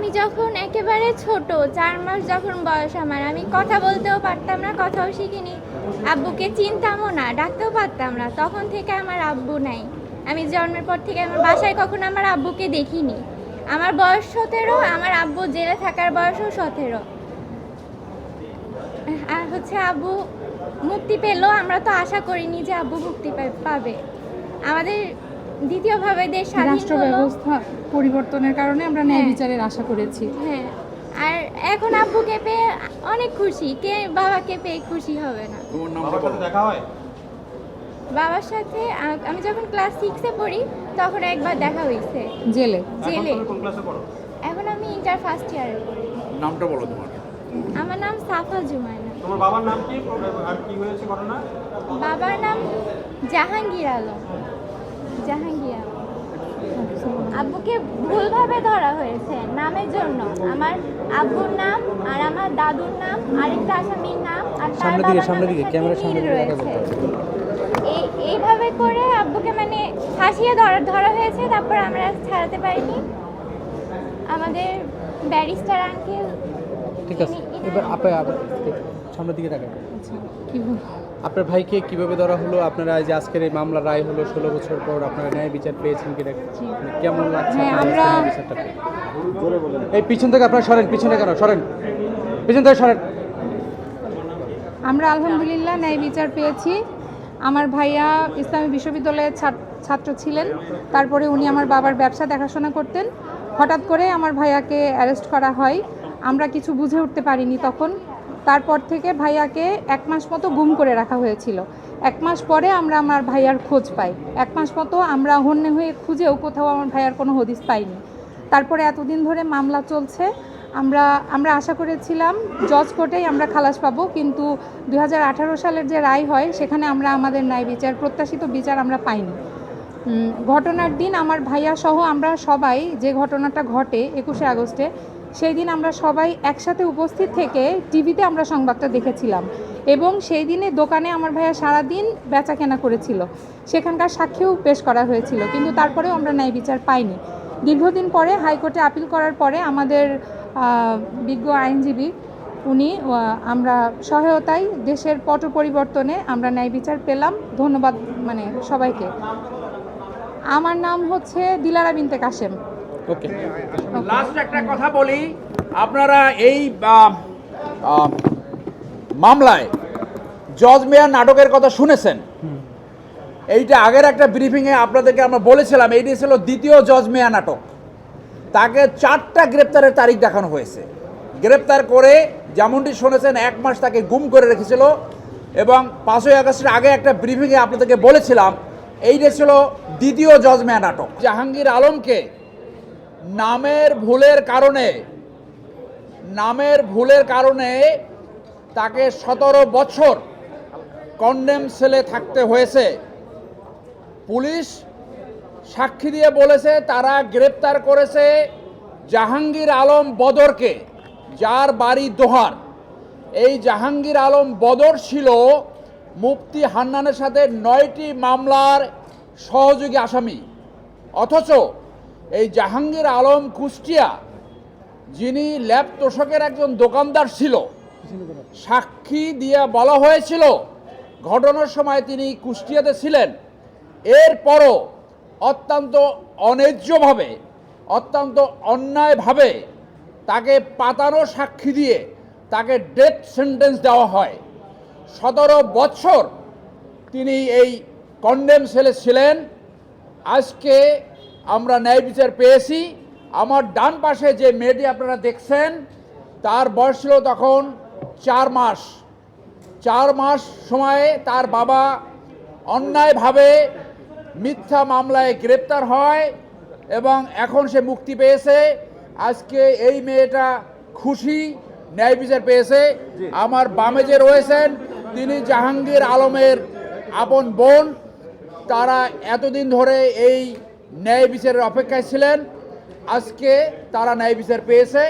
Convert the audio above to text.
আমি যখন একেবারে ছোট 4 মাস যখন বয়স আমার, আমি কথা বলতেও পারতাম না, কথাও শিখিনি, আব্বুকে চিনতামও না, ডাকতেও পারতাম না। তখন থেকে আমার আব্বু নাই। আমি জন্মের পর থেকে আমার বাসায় কখনো আমার আব্বুকে দেখিনি। আমার বয়স 17, আমার আব্বু জেলে থাকার বয়সও 17। আর হচ্ছে আব্বু মুক্তি পেল, আমরা তো আশা করিনি যে আব্বু মুক্তি পাবে। আমাদের দ্বিতীয়ভাবে দেশ স্বাধীন রাষ্ট্র হলো। ব্যবস্থা পরিবর্তনের কারণে আমরা ন্যায় বিচারের আশা করেছি। হ্যাঁ, আর এখন আব্বুকে পেয়ে অনেক খুশি। কে বাবাকে পেয়ে খুশি হবে না? তোমার নামটা বলো। দেখা হয় বাবার সাথে আমি যখন ক্লাস 6-এ পড়ি তখন একবার দেখা হয়েছে জেলে। জেলে। কোন ক্লাসে পড়ো? এখন আমি ইন্টার ফার্স্ট ইয়ারে পড়ি। নামটা বলো তোমার। আমার নাম সাফা জুমায়না। তোমার বাবার নাম কি আর কি হয়েছে ঘটনা? বাবার নাম জাহাঙ্গীর আলম। জাহাঙ্গীর আলম। আব্বুকে ভুলভাবে ধরা হয়েছে নামের জন্য। আমার আব্বুর নাম আর আমার দাদুর নাম, আরেকটা আসামির নাম, আর তার বাবার নামের সাথে মিল রয়েছে। এইভাবে করে আব্বুকে মানে ফাঁসিয়ে ধরা হয়েছে। তারপর আমরা ছাড়াতে পারিনি। আমাদের ব্যারিস্টার আঙ্কেল, ঠিক আছে, এবার আপনার সামনের দিকে তাকান। আচ্ছা, কি বলবো? আপনার ভাইকে কিভাবে ধরা হলো? আপনারা এই যে আজকের এই মামলা রায় হলো 16 বছর পর, আপনারা ন্যায় বিচার পেয়েছেন কিনা, কেমন লাগছে? হ্যাঁ, আপনার আমরা- ন্যায় বিচারটা পেয়ে? এই পিছন থেকে আপনারা সরেন, পিছনে কেন সরেন, পিছন থেকে সরেন। আমরা আলহামদুলিল্লাহ ন্যায় বিচার পেয়েছি। আমার ভাইয়া ইসলামী বিশ্ববিদ্যালয়ের ছাত্র ছিলেন। তারপরে উনি আমার বাবার ব্যবসা দেখাশোনা করতেন। হঠাৎ করে আমার ভাইয়াকে অ্যারেস্ট করা হয়। আমরা কিছু বুঝে উঠতে পারিনি তখন। তারপর থেকে ভাইয়াকে 1 মাস মতো গুম করে রাখা হয়েছিল। 1 মাস পরে আমরা আমার ভাইয়ার খোঁজ পাই। 1 মাস মতো আমরা হন্যে হয়ে খুঁজেও কোথাও আমার ভাইয়ার কোনো হদিস পাইনি। তারপরে এতদিন ধরে মামলা চলছে। আমরা আশা করেছিলাম জজ কোর্টেই আমরা খালাস পাবো, কিন্তু 2018 সালের যে রায় হয় সেখানে আমরা আমাদের ন্যায় বিচার, প্রত্যাশিত বিচার আমরা পাইনি। ঘটনার দিন আমার ভাইয়া সহ আমরা সবাই, যে ঘটনাটা ঘটে 21শে আগস্টে, সেই দিন আমরা সবাই একসাথে উপস্থিত থেকে টিভিতে আমরা সংবাদটা দেখেছিলাম। এবং সেই দিনে দোকানে আমার ভাইয়া সারাদিন বেচা কেনা করেছিল, সেখানকার সাক্ষীও পেশ করা হয়েছিল, কিন্তু তারপরেও আমরা ন্যায় বিচার পাইনি। দীর্ঘদিন পরে হাইকোর্টে আপিল করার পরে আমাদের বিজ্ঞ আইনজীবী উনি আমরা সহায়তায় দেশের পট পরিবর্তনে আমরা ন্যায় বিচার পেলাম। ধন্যবাদ মানে সবাইকে। আমার নাম হচ্ছে দিলারা বিনতে কাশেম। ওকে, লাস্ট একটা কথা বলি, আপনারা এই মামলায় জজ মেয়ার নাটকের কথা শুনেছেন। এইটা আগের একটা ব্রিফিংয়ে আপনাদেরকে আমরা বলেছিলাম, এইটি ছিল দ্বিতীয় জজ মেয়া নাটক। তাকে 4টা গ্রেপ্তারের তারিখ দেখানো হয়েছে। গ্রেপ্তার করে যেমনটি শুনেছেন 1 মাস তাকে গুম করে রেখেছিল। এবং 5ই আগস্টের আগে একটা ব্রিফিংয়ে আপনাদেরকে বলেছিলাম এইটা ছিল দ্বিতীয় জজ মেয়া নাটক। জাহাঙ্গীর আলমকে নামের ভুলের কারণে তাকে 17 বছর কন্ডেম সেলে থাকতে হয়েছে। পুলিশ সাক্ষী দিয়ে বলেছে তারা গ্রেপ্তার করেছে জাহাঙ্গীর আলম বদরকে, যার বাড়ি দোহার। এই জাহাঙ্গীর আলম বদর ছিল মুফতি হান্নানের সাথে 9টি মামলার সহযোগী আসামি। অথচ এই জাহাঙ্গীর আলম কুষ্টিয়া, যিনি ল্যাব তোষকের একজন দোকানদার ছিল, সাক্ষী দিয়ে বলা হয়েছিল ঘটনার সময় তিনি কুষ্টিয়াতে ছিলেন। এরপরও অত্যন্ত অন্যায্যভাবে, অত্যন্ত অন্যায়ভাবে তাকে পাতানো সাক্ষী দিয়ে তাকে ডেথ সেন্টেন্স দেওয়া হয়। 17 বছর তিনি এই কন্ডেম সেলে ছিলেন। আজকে আমরা ন্যায় বিচার পেয়েছি। আমার ডান পাশে যে মেয়েটি আপনারা দেখছেন, তার বয়স ছিল তখন 4 মাস। 4 মাস সময়ে তার বাবা অন্যায়ভাবে মিথ্যা মামলায় গ্রেপ্তার হয় এবং এখন সে মুক্তি পেয়েছে। আজকে এই মেয়েটা খুশি, ন্যায় বিচার পেয়েছে। আমার বামে যে রয়েছেন তিনি জাহাঙ্গীর আলমের আপন বোন। তারা এতদিন ধরে এই ন্যায় বিচারের অপেক্ষায় ছিলেন। আজকে তারা ন্যায় বিচার পেয়েছে।